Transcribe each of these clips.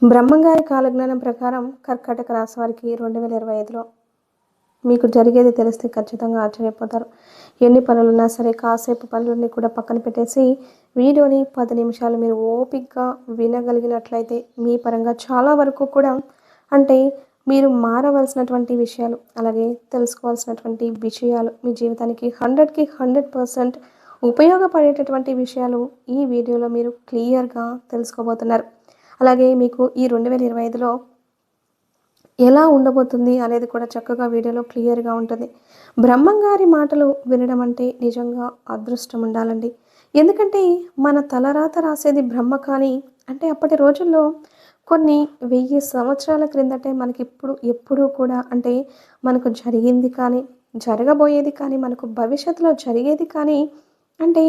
బ్రహ్మంగారి కాలజ్ఞానం ప్రకారం కర్కాటక రాశి వారికి 2025లో మీకు జరిగేది తెలిస్తే ఖచ్చితంగా ఆశ్చర్యపోతారు. ఎన్ని పనులున్నా సరే కాసేపు పనులన్నీ కూడా పక్కన పెట్టేసి వీడియోని 10 నిమిషాలు మీరు ఓపికగా వినగలిగినట్లయితే మీ పరంగా చాలా వరకు కూడా అంటే మీరు మారవలసినటువంటి విషయాలు, అలాగే తెలుసుకోవాల్సినటువంటి విషయాలు మీ జీవితానికి 100కి 100% ఉపయోగపడేటటువంటి విషయాలు ఈ వీడియోలో మీరు క్లియర్గా తెలుసుకోబోతున్నారు. అలాగే మీకు ఈ 2025లో ఎలా ఉండబోతుంది అనేది కూడా చక్కగా వీడియోలో క్లియర్గా ఉంటుంది. బ్రహ్మంగారి మాటలు వినడం అంటే నిజంగా అదృష్టం ఉండాలండి. ఎందుకంటే మన తలరాత రాసేది బ్రహ్మ, కానీ అంటే అప్పటి రోజుల్లో కొన్ని 1000 సంవత్సరాల క్రిందటే మనకిప్పుడు ఎప్పుడూ కూడా అంటే మనకు జరిగింది కానీ, జరగబోయేది కానీ, మనకు భవిష్యత్తులో జరిగేది కానీ అంటే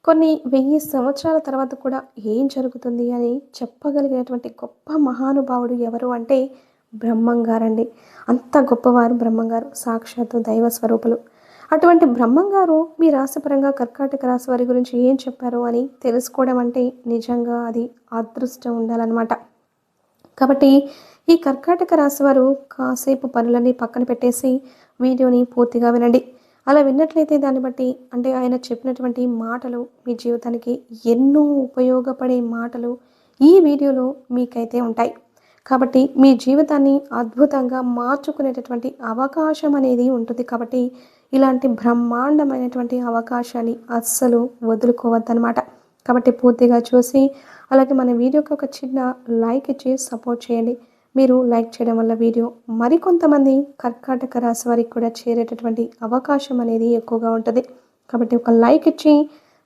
కొన్ని 1000 సంవత్సరాల తర్వాత కూడా ఏం జరుగుతుంది అని చెప్పగలిగినటువంటి గొప్ప మహానుభావుడు ఎవరు అంటే బ్రహ్మంగారండి. అంత గొప్పవారు బ్రహ్మంగారు, సాక్షాత్తు దైవ స్వరూపులు. అటువంటి బ్రహ్మంగారు మీ రాశిపరంగా కర్కాటక రాశి వారి గురించి ఏం చెప్పారు అని తెలుసుకోవడం అంటే నిజంగా అది అదృష్టం ఉండాలన్నమాట. కాబట్టి ఈ కర్కాటక రాశి వారు కాసేపు పనులన్నీ పక్కన పెట్టేసి వీడియోని పూర్తిగా వినండి. అలా విన్నట్లయితే దాన్ని బట్టి అంటే ఆయన చెప్పినటువంటి మాటలు మీ జీవితానికి ఎన్నో ఉపయోగపడే మాటలు ఈ వీడియోలో మీకైతే ఉంటాయి. కాబట్టి మీ జీవితాన్ని అద్భుతంగా మార్చుకునేటటువంటి అవకాశం అనేది ఉంటుంది. కాబట్టి ఇలాంటి బ్రహ్మాండమైనటువంటి అవకాశాన్ని అస్సలు వదులుకోవద్దనమాట. కాబట్టి పూర్తిగా చూసి అలాగే మన వీడియోకి ఒక చిన్న లైక్ ఇచ్చి సపోర్ట్ చేయండి. మీరు లైక్ చేయడం వల్ల వీడియో మరికొంతమంది కర్కాటక రాశి వారికి కూడా చేరేటటువంటి అవకాశం అనేది ఎక్కువగా ఉంటుంది. కాబట్టి ఒక లైక్ ఇచ్చి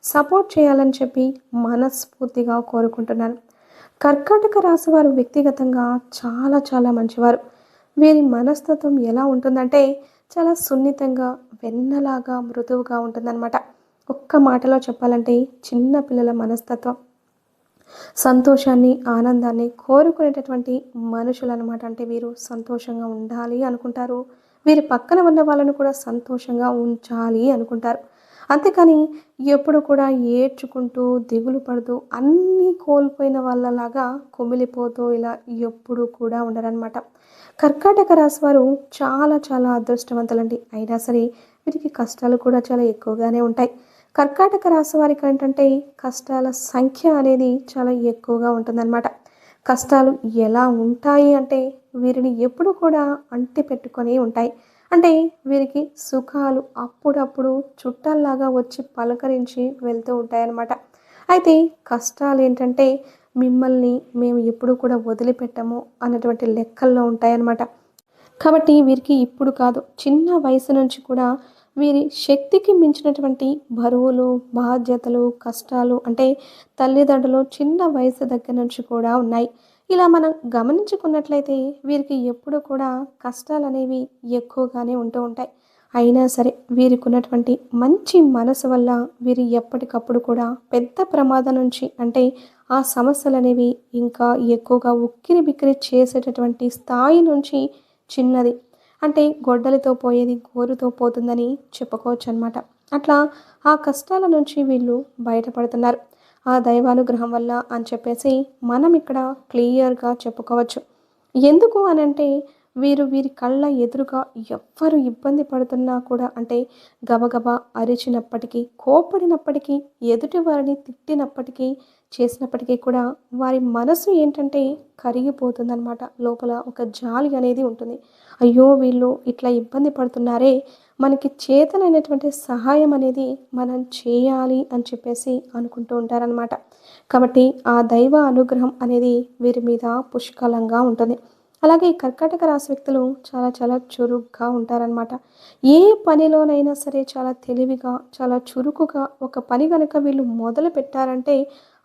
సపోర్ట్ చేయాలని చెప్పి మనస్ఫూర్తిగా కోరుకుంటున్నాను. కర్కాటక రాశి వారు వ్యక్తిగతంగా చాలా చాలా మంచివారు. వీరి మనస్తత్వం ఎలా ఉంటుందంటే చాలా సున్నితంగా, వెన్నలాగా, మృదువుగా ఉంటుందన్నమాట. ఒక్క మాటలో చెప్పాలంటే చిన్న పిల్లల మనస్తత్వం. సంతోషాన్ని, ఆనందాన్ని కోరుకునేటటువంటి మనుషులు అనమాట. అంటే వీరు సంతోషంగా ఉండాలి అనుకుంటారు, వీరి పక్కన ఉన్న వాళ్ళను కూడా సంతోషంగా ఉంచాలి అనుకుంటారు. అంతేకాని ఎప్పుడు కూడా ఏడ్చుకుంటూ దిగులు పడుతూ అన్నీ కోల్పోయిన వాళ్ళలాగా కుమిలిపోతూ ఇలా ఎప్పుడు కూడా ఉండరనమాట. కర్కాటక రాశి వారు చాలా చాలా అదృష్టవంతులండి. అయినా సరే వీరికి కష్టాలు కూడా చాలా ఎక్కువగానే ఉంటాయి. కర్కాటక రాశి వారికి ఏంటంటే కష్టాల సంఖ్య అనేది చాలా ఎక్కువగా ఉంటుందన్నమాట. కష్టాలు ఎలా ఉంటాయి అంటే వీరిని ఎప్పుడు కూడా అంటి పెట్టుకొని ఉంటాయి. అంటే వీరికి సుఖాలు అప్పుడప్పుడు చుట్టాల్లాగా వచ్చి పలకరించి వెళ్తూ ఉంటాయన్నమాట. అయితే కష్టాలు ఏంటంటే మిమ్మల్ని మేము ఎప్పుడు కూడా వదిలిపెట్టము అన్నటువంటి లెక్కల్లో ఉంటాయన్నమాట. కాబట్టి వీరికి ఇప్పుడు కాదు, చిన్న వయసు నుంచి కూడా వీరి శక్తికి మించినటువంటి బరువులు, బాధ్యతలు, కష్టాలు అంటే తల్లిదండ్రులు చిన్న వయసు దగ్గర నుంచి కూడా ఉన్నాయి. ఇలా మనం గమనించుకున్నట్లయితే వీరికి ఎప్పుడు కూడా కష్టాలు అనేవి ఎక్కువగానే ఉంటూ ఉంటాయి. అయినా సరే వీరికి ఉన్నటువంటి మంచి మనసు వల్ల వీరు ఎప్పటికప్పుడు కూడా పెద్ద ప్రమాదం నుంచి అంటే ఆ సమస్యలు అనేవి ఇంకా ఎక్కువగా ఉక్కిరి బిక్కిరి చేసేటటువంటి స్థాయి నుంచి చిన్నది అంటే గొడ్డలితో పోయేది గోరుతో పోతుందని చెప్పుకోవచ్చు అనమాట. అట్లా ఆ కష్టాల నుంచి వీళ్ళు బయటపడుతున్నారు ఆ దైవానుగ్రహం వల్ల అని చెప్పేసి మనం ఇక్కడ క్లియర్గా చెప్పుకోవచ్చు. ఎందుకు అనంటే వీరి కళ్ళ ఎదురుగా ఎవ్వరు ఇబ్బంది పడుతున్నా కూడా అంటే గబగబా అరిచినప్పటికీ, కోపడినప్పటికీ, ఎదుటి వారిని తిట్టినప్పటికీ, చేసినప్పటికీ కూడా వారి మనసు ఏంటంటే కరిగిపోతుందన్నమాట. లోపల ఒక జాలి అనేది ఉంటుంది. అయ్యో వీళ్ళు ఇట్లా ఇబ్బంది పడుతున్నారే, మనకి చేతనైనటువంటి సహాయం అనేది మనం చేయాలి అని చెప్పేసి అనుకుంటూ ఉంటారనమాట. కాబట్టి ఆ దైవ అనుగ్రహం అనేది వీరి మీద పుష్కలంగా ఉంటుంది. అలాగే కర్కాటక రాశి వ్యక్తులు చాలా చాలా చురుగ్గా ఉంటారనమాట. ఏ పనిలోనైనా సరే చాలా తెలివిగా, చాలా చురుకుగా ఒక పని కనుక వీళ్ళు మొదలు పెట్టారంటే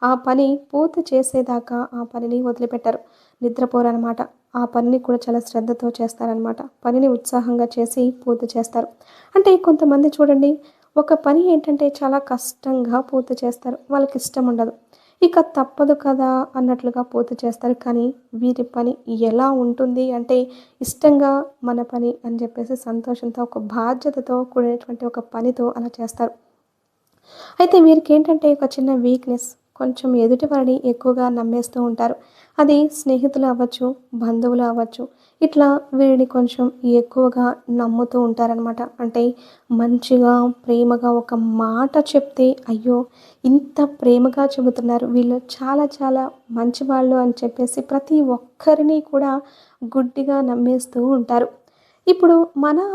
ఆ పని పూర్తి చేసేదాకా ఆ పనిని వదిలిపెట్టారు, నిద్రపోరనమాట. ఆ పనిని కూడా చాలా శ్రద్ధతో చేస్తారనమాట. పనిని ఉత్సాహంగా చేసి పూర్తి చేస్తారు. అంటే కొంతమంది చూడండి, ఒక పని ఏంటంటే చాలా కష్టంగా పూర్తి చేస్తారు, వాళ్ళకి ఇష్టం ఉండదు, ఇక తప్పదు కదా అన్నట్లుగా పూర్తి చేస్తారు. కానీ వీరి పని ఎలా ఉంటుంది అంటే ఇష్టంగా మన పని అని చెప్పేసి సంతోషంతో ఒక బాధ్యతతో కూడినటువంటి ఒక పనితో అలా చేస్తారు. అయితే వీరికి ఏంటంటే ఒక చిన్న వీక్నెస్, కొంచెం ఎదుటి వారిని ఎక్కువగా నమ్మేస్తూ ఉంటారు. అది స్నేహితులు అవ్వచ్చు, బంధువులు అవ్వచ్చు. ఇట్లా వీరిని కొంచెం ఎక్కువగా నమ్ముతూ ఉంటారనమాట. అంటే మంచిగా, ప్రేమగా ఒక మాట చెప్తే, అయ్యో! ఇంత ప్రేమగా చెబుతున్నారు, వీళ్ళు చాలా చాలా మంచివాళ్ళు అని చెప్పేసి ప్రతి ఒక్కరిని కూడా గుడ్డిగా నమ్మేస్తూ ఉంటారు. ఇప్పుడు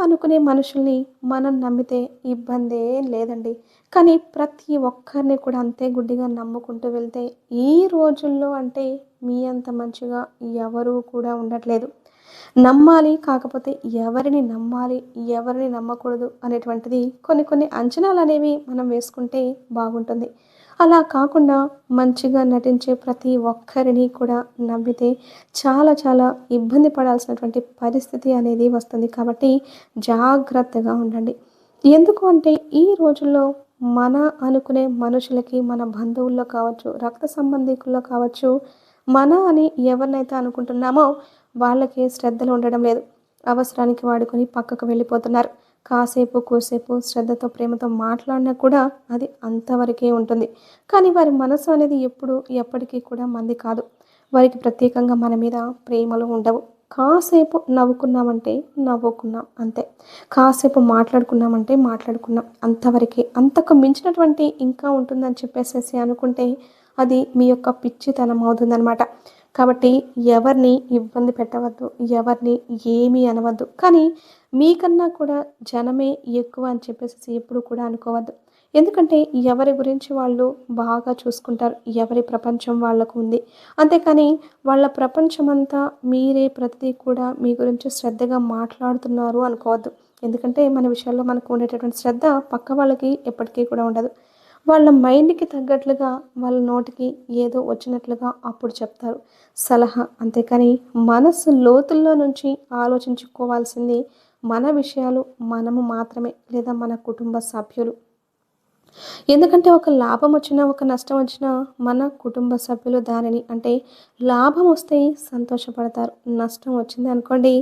అనుకునే మనుషుల్ని మనం నమ్మితే ఇబ్బందే లేదండి. కానీ ప్రతి ఒక్కరిని కూడా అంతే గుడ్డిగా నమ్ముకుంటూ వెళ్తే ఈ రోజుల్లో అంటే మీ అంత మంచిగా ఎవరు కూడా ఉండట్లేదు. నమ్మాలి, కాకపోతే ఎవరిని నమ్మాలి, ఎవరిని నమ్మకూడదు అనేటువంటిది కొన్ని కొన్ని అంచనాలనేవి మనం వేసుకుంటే బాగుంటుంది. అలా కాకుండా మంచిగా నటించే ప్రతి ఒక్కరిని కూడా నమ్మితే చాలా చాలా ఇబ్బంది పడాల్సినటువంటి పరిస్థితి అనేది వస్తుంది. కాబట్టి జాగ్రత్తగా ఉండండి. ఎందుకు అంటే ఈ రోజుల్లో మన అనుకునే మనుషులకి, మన బంధువుల్లో కావచ్చు, రక్త సంబంధికుల్లో కావచ్చు, మన అని ఎవరినైతే అనుకుంటున్నామో వాళ్ళకి శ్రద్ధలు ఉండడం లేదు. అవసరానికి వాడుకొని పక్కకు వెళ్ళిపోతున్నారు. కాసేపు, కూసేపు శ్రద్ధతో, ప్రేమతో మాట్లాడినా కూడా అది అంతవరకే ఉంటుంది. కానీ వారి మనసు అనేది ఎప్పుడు, ఎప్పటికీ కూడా మనది కాదు. వారికి ప్రత్యేకంగా మన మీద ప్రేమలు ఉండవు. కాసేపు నవ్వుకున్నామంటే నవ్వుకున్నాం అంతే. కాసేపు మాట్లాడుకున్నామంటే మాట్లాడుకున్నాం అంతవరకే. అంతకు మించినటువంటి ఇంకా ఉంటుందని చెప్పేసేసి అనుకుంటే అది మీ యొక్క పిచ్చితనం అవుతుందనమాట. కాబట్టి ఎవరిని ఇబ్బంది పెట్టవద్దు, ఎవరిని ఏమీ అనవద్దు. కానీ మీకన్నా కూడా జనమే ఎక్కువ అని చెప్పేసి ఎప్పుడు కూడా అనుకోవద్దు. ఎందుకంటే ఎవరి గురించి వాళ్ళు బాగా చూసుకుంటారు. ఎవరి ప్రపంచం వాళ్ళకు ఉంది. అంతేకాని వాళ్ళ ప్రపంచమంతా మీరే ప్రతిదీ కూడా మీ గురించి శ్రద్ధగా మాట్లాడుతున్నారు అనుకోవద్దు. ఎందుకంటే మన విషయాల్లో మనకు ఉండేటటువంటి శ్రద్ధ పక్క వాళ్ళకి ఎప్పటికీ కూడా ఉండదు. వాళ్ళ మైండ్‌కి తగ్గట్లుగా, వాళ్ళ నోటికి ఏదో వచ్చినట్లుగా అప్పుడు చెప్తారు సలహా. అంతేకాని మనసు లోతుల్లో నుంచి ఆలోచించుకోవాల్సింది మన విషయాలు మనము మాత్రమే, లేదా మన కుటుంబ సభ్యులు. ఎందుకంటే ఒక లాభం వచ్చినా, ఒక నష్టం వచ్చినా మన కుటుంబ సభ్యులు దానిని అంటే లాభం వస్తే సంతోషపడతారు. నష్టం వచ్చింది అనుకోండి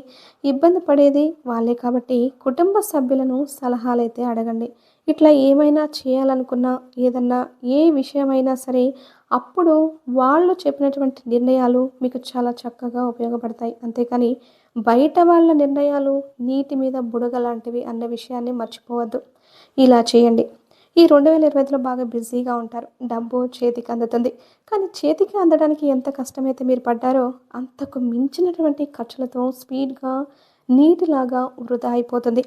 ఇబ్బంది పడేది వాళ్ళే. కాబట్టి కుటుంబ సభ్యులను సలహాలైతే అడగండి. ఇట్లా ఏమైనా చేయాలనుకున్నా, ఏదన్నా ఏ విషయమైనా సరే అప్పుడు వాళ్ళు చెప్పినటువంటి నిర్ణయాలు మీకు చాలా చక్కగా ఉపయోగపడతాయి. అంతేకాని బయట వాళ్ళ నిర్ణయాలు నీటి మీద బుడగ లాంటివి అన్న విషయాన్ని మర్చిపోవద్దు. ఇలా చేయండి. ఈ 2025లో బాగా బిజీగా ఉంటారు. డబ్బు చేతికి అందుతుంది. కానీ చేతికి అందడానికి ఎంత కష్టమైతే మీరు పడ్డారో, అంతకు మించినటువంటి ఖర్చులతో స్పీడ్‌గా నీటిలాగా వృధా అయిపోతుంది.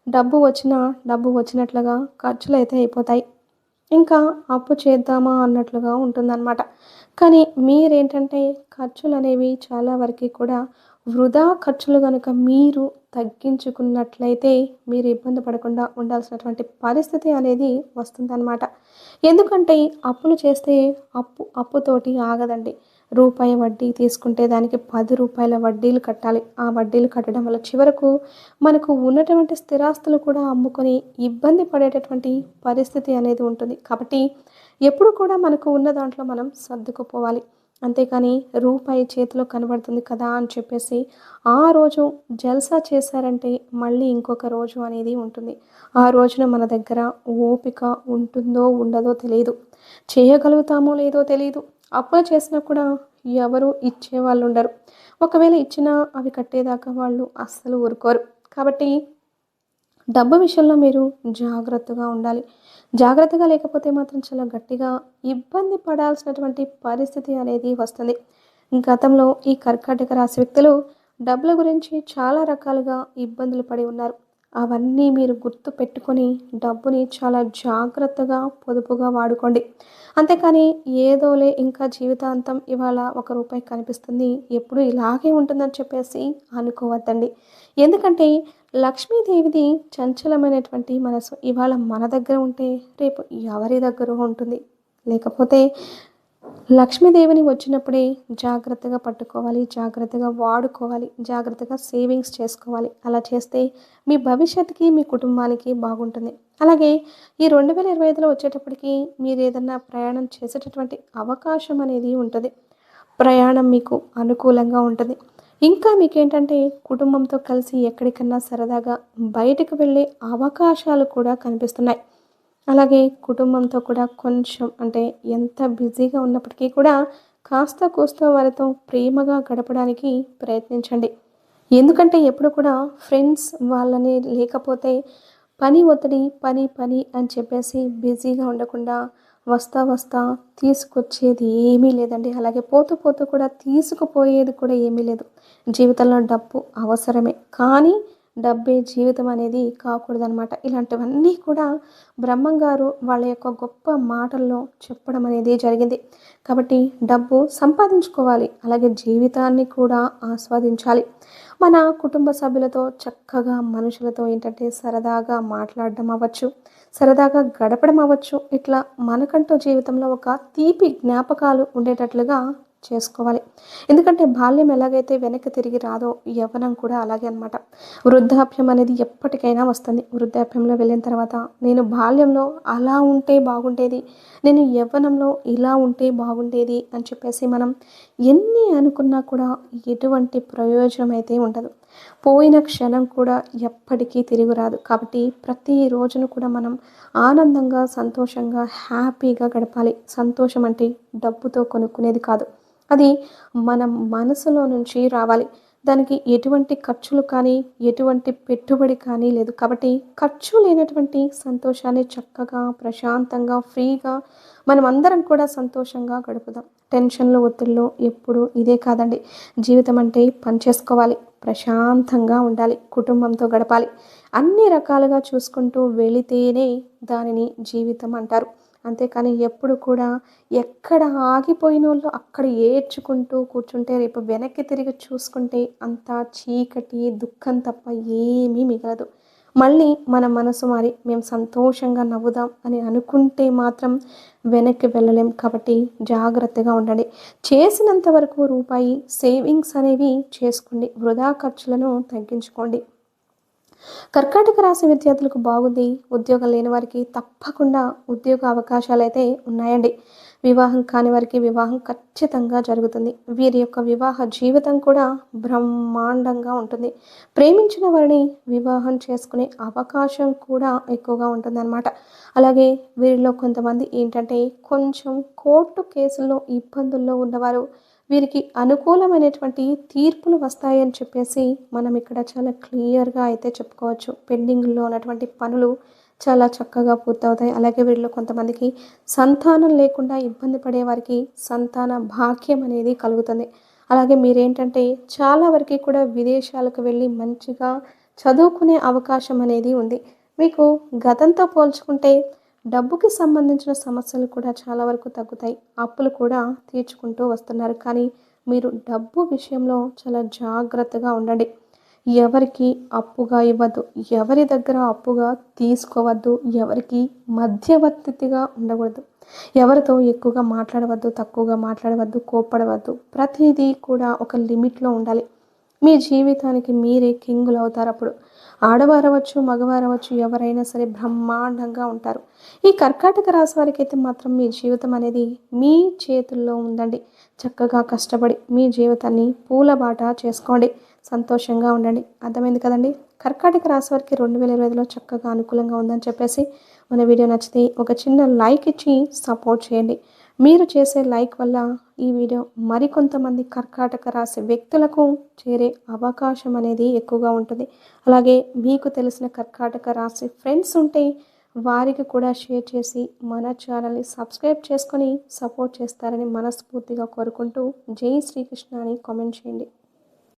డబ్బు వచ్చినా, డబ్బు వచ్చినట్లుగా ఖర్చులైతే అయిపోతాయి. ఇంకా అప్పు చేద్దామా అన్నట్లుగా ఉంటుందన్నమాట. కానీ మీరేంటంటే ఖర్చులనేవి చాలా వరకి కూడా వృధా ఖర్చులు గనుక మీరు తగ్గించుకున్నట్లయితే మీరు ఇబ్బంది పడకుండా ఉండాల్సినటువంటి పరిస్థితి అనేది వస్తుందన్నమాట. ఎందుకంటే అప్పులు చేస్తే అప్పుతోటి ఆగదండి. రూపాయి వడ్డీ తీసుకుంటే దానికి రూ. 10 వడ్డీలు కట్టాలి. ఆ వడ్డీలు కట్టడం వల్ల చివరకు మనకు ఉన్నటువంటి స్థిరాస్తులు కూడా అమ్ముకొని ఇబ్బంది పడేటటువంటి పరిస్థితి అనేది ఉంటుంది. కాబట్టి ఎప్పుడు కూడా మనకు ఉన్న దాంట్లో మనం సర్దుకుపోవాలి. అంతేకాని రూపాయి చేతిలో కనబడుతుంది కదా అని చెప్పేసి ఆ రోజు జల్సా చేశారంటే మళ్ళీ ఇంకొక రోజు అనేది ఉంటుంది. ఆ రోజున మన దగ్గర ఓపిక ఉంటుందో ఉండదో తెలీదు. చేయగలుగుతామో లేదో తెలీదు. అప్పులు చేసినా కూడా ఎవరు ఇచ్చేవాళ్ళు ఉండరు. ఒకవేళ ఇచ్చినా అవి కట్టేదాకా వాళ్ళు అస్సలు ఊరుకోరు. కాబట్టి డబ్బు విషయంలో మీరు జాగ్రత్తగా ఉండాలి. జాగ్రత్తగా లేకపోతే మాత్రం చాలా గట్టిగా ఇబ్బంది పడాల్సినటువంటి పరిస్థితి అనేది వస్తుంది. గతంలో ఈ కర్కాటక రాశి వ్యక్తులు డబ్బుల గురించి చాలా రకాలుగా ఇబ్బందులు పడి ఉన్నారు. అవన్నీ మీరు గుర్తు పెట్టుకొని డబ్బుని చాలా జాగ్రత్తగా, పొదుపుగా వాడుకోండి. అంతేకాని ఏదోలే ఇంకా జీవితాంతం ఇవాళ రూ. 1 కనిపిస్తుంది, ఎప్పుడు ఇలాగే ఉంటుందని చెప్పేసి అనుకోవద్దండి. ఎందుకంటే లక్ష్మీదేవిది చంచలమైనటువంటి మనసు. ఇవాళ మన దగ్గర ఉంటే రేపు ఎవరి దగ్గర ఉంటుంది. లేకపోతే లక్ష్మీదేవిని వచ్చినప్పుడే జాగ్రత్తగా పట్టుకోవాలి, జాగ్రత్తగా వాడుకోవాలి, జాగ్రత్తగా సేవింగ్స్ చేసుకోవాలి. అలా చేస్తే మీ భవిష్యత్తుకి, మీ కుటుంబానికి బాగుంటుంది. అలాగే ఈ 2025లో వచ్చేటప్పటికి మీరు ఏదన్నా ప్రయాణం చేసేటటువంటి అవకాశం అనేది ఉంటుంది. ప్రయాణం మీకు అనుకూలంగా ఉంటుంది. ఇంకా మీకేంటంటే కుటుంబంతో కలిసి ఎక్కడికన్నా సరదాగా బయటకు వెళ్ళే అవకాశాలు కూడా కనిపిస్తున్నాయి. అలాగే కుటుంబంతో కూడా కొంచెం అంటే ఎంత బిజీగా ఉన్నప్పటికీ కూడా కాస్త కూస్తో వారితో ప్రేమగా గడపడానికి ప్రయత్నించండి. ఎందుకంటే ఎప్పుడు కూడా ఫ్రెండ్స్ వాళ్ళని లేకపోతే పని ఒత్తిడి, పని పని అని చెప్పేసి బిజీగా ఉండకుండా వస్తా వస్తా తీసుకొచ్చేది ఏమీ లేదండి. అలాగే పోతూ పోతూ కూడా తీసుకుపోయేది కూడా ఏమీ లేదు. జీవితంలో డబ్బు అవసరమే. కానీ డబ్బే జీవితం అనేది కాకూడదనమాట. ఇలాంటివన్నీ కూడా బ్రహ్మంగారు వాళ్ళ యొక్క గొప్ప మాటల్లో చెప్పడం అనేది జరిగింది. కాబట్టి డబ్బు సంపాదించుకోవాలి. అలాగే జీవితాన్ని కూడా ఆస్వాదించాలి. మన కుటుంబ సభ్యులతో చక్కగా మనుషులతో ఏంటంటే సరదాగా మాట్లాడడం అవ్వచ్చు, సరదాగా గడపడం అవ్వచ్చు. ఇట్లా మనకంటూ జీవితంలో ఒక తీపి జ్ఞాపకాలు ఉండేటట్లుగా చేసుకోవాలి. ఎందుకంటే బాల్యం ఎలాగైతే వెనక్కి తిరిగి రాదో యవ్వనం కూడా అలాగే అనమాట. వృద్ధాప్యం అనేది ఎప్పటికైనా వస్తుంది. వృద్ధాప్యంలో వెళ్ళిన తర్వాత నేను బాల్యంలో అలా ఉంటే బాగుండేది, నేను యవ్వనంలో ఇలా ఉంటే బాగుండేది అని చెప్పేసి మనం ఎన్ని అనుకున్నా కూడా ఎటువంటి ప్రయోజనం అయితే ఉండదు. పోయిన క్షణం కూడా ఎప్పటికీ తిరిగి రాదు. కాబట్టి ప్రతి రోజును కూడా మనం ఆనందంగా, సంతోషంగా, హ్యాపీగా గడపాలి. సంతోషం అంటే డబ్బుతో కొనుక్కునేది కాదు. అది మన మనసులో నుంచి రావాలి. దానికి ఎటువంటి ఖర్చులు కానీ, ఎటువంటి పెట్టుబడి కానీ లేదు. కాబట్టి ఖర్చు లేనటువంటి సంతోషాన్ని చక్కగా, ప్రశాంతంగా, ఫ్రీగా మనమందరం కూడా సంతోషంగా గడుపుదాం. టెన్షన్లు, ఒత్తిళ్ళు ఎప్పుడు ఇదే కాదండి. జీవితం అంటే పని చేసుకోవాలి, ప్రశాంతంగా ఉండాలి, కుటుంబంతో గడపాలి. అన్ని రకాలుగా చూసుకుంటూ వెళితేనే దానిని జీవితం అంటారు. అంతేకాని ఎప్పుడు కూడా ఎక్కడ ఆగిపోయినోళ్ళు అక్కడ ఏడ్చుకుంటూ కూర్చుంటే రేపు వెనక్కి తిరిగి చూసుకుంటే అంతా చీకటి, దుఃఖం తప్ప ఏమీ మిగలదు. మళ్ళీ మన మనసు మారి మేము సంతోషంగా నవ్వుదాం అని అనుకుంటే మాత్రం వెనక్కి వెళ్ళలేం. కాబట్టి జాగ్రత్తగా ఉండండి. చేసినంత వరకు రూపాయి సేవింగ్స్ అనేవి చేసుకోండి. వృధా ఖర్చులను తగ్గించుకోండి. కర్కాటక రాశి విద్యార్థులకు బాగుంది. ఉద్యోగం లేని వారికి తప్పకుండా ఉద్యోగ అవకాశాలు అయితే ఉన్నాయండి. వివాహం కాని వారికి వివాహం ఖచ్చితంగా జరుగుతుంది. వీరి యొక్క వివాహ జీవితం కూడా బ్రహ్మాండంగా ఉంటుంది. ప్రేమించిన వారిని వివాహం చేసుకునే అవకాశం కూడా ఎక్కువగా ఉంటుందన్నమాట. అలాగే వీరిలో కొంతమంది ఏంటంటే కొంచెం కోర్టు కేసుల్లో ఇబ్బందుల్లో ఉన్నవారు వీరికి అనుకూలమైనటువంటి తీర్పులు వస్తాయని చెప్పేసి మనం ఇక్కడ చాలా క్లియర్గా అయితే చెప్పుకోవచ్చు. పెండింగ్లో ఉన్నటువంటి పనులు చాలా చక్కగా పూర్తవుతాయి. అలాగే వీరిలో కొంతమందికి సంతానం లేకుండా ఇబ్బంది పడే వారికి సంతాన భాగ్యం అనేది కలుగుతుంది. అలాగే మీరేంటంటే చాలా వరకు కూడా విదేశాలకు వెళ్ళి మంచిగా చదువుకునే అవకాశం అనేది ఉంది. మీకు గతంతో పోల్చుకుంటే డబ్బుకి సంబంధించిన సమస్యలు కూడా చాలా వరకు తగ్గుతాయి. అప్పులు కూడా తీర్చుకుంటూ వస్తున్నారు. కానీ మీరు డబ్బు విషయంలో చాలా జాగ్రత్తగా ఉండండి. ఎవరికి అప్పుగా ఇవ్వద్దు, ఎవరి దగ్గర అప్పుగా తీసుకోవద్దు, ఎవరికి మధ్యవర్తిగా ఉండకూడదు, ఎవరితో ఎక్కువగా మాట్లాడవద్దు, తక్కువగా మాట్లాడవద్దు, కోప్పడవద్దు. ప్రతిదీ కూడా ఒక లిమిట్లో ఉండాలి. మీ జీవితానికి మీరే కింగులు అవుతారు. అప్పుడు ఆడవారవచ్చు, మగవారవచ్చు, ఎవరైనా సరే బ్రహ్మాండంగా ఉంటారు. ఈ కర్కాటక రాశి వారికి అయితే మాత్రం మీ జీవితం అనేది మీ చేతుల్లో ఉందండి. చక్కగా కష్టపడి మీ జీవితాన్ని పూలబాట చేసుకోండి. సంతోషంగా ఉండండి. అర్థమైంది కదండి. కర్కాటక రాశి వారికి 2025లో చక్కగా అనుకూలంగా ఉందని చెప్పేసి మన వీడియో నచ్చితే ఒక చిన్న లైక్ ఇచ్చి సపోర్ట్ చేయండి. మీరు చేసే లైక్ వల్ల ఈ వీడియో మరికొంతమంది కర్కాటక రాశి వ్యక్తులకు చేరే అవకాశం అనేది ఎక్కువగా ఉంటుంది. అలాగే మీకు తెలిసిన కర్కాటక రాశి ఫ్రెండ్స్ ఉంటే వారికి కూడా షేర్ చేసి మన ఛానల్ని సబ్స్క్రైబ్ చేసుకొని సపోర్ట్ చేస్తారని మనస్ఫూర్తిగా కోరుకుంటూ జై శ్రీకృష్ణ అని కామెంట్ చేయండి.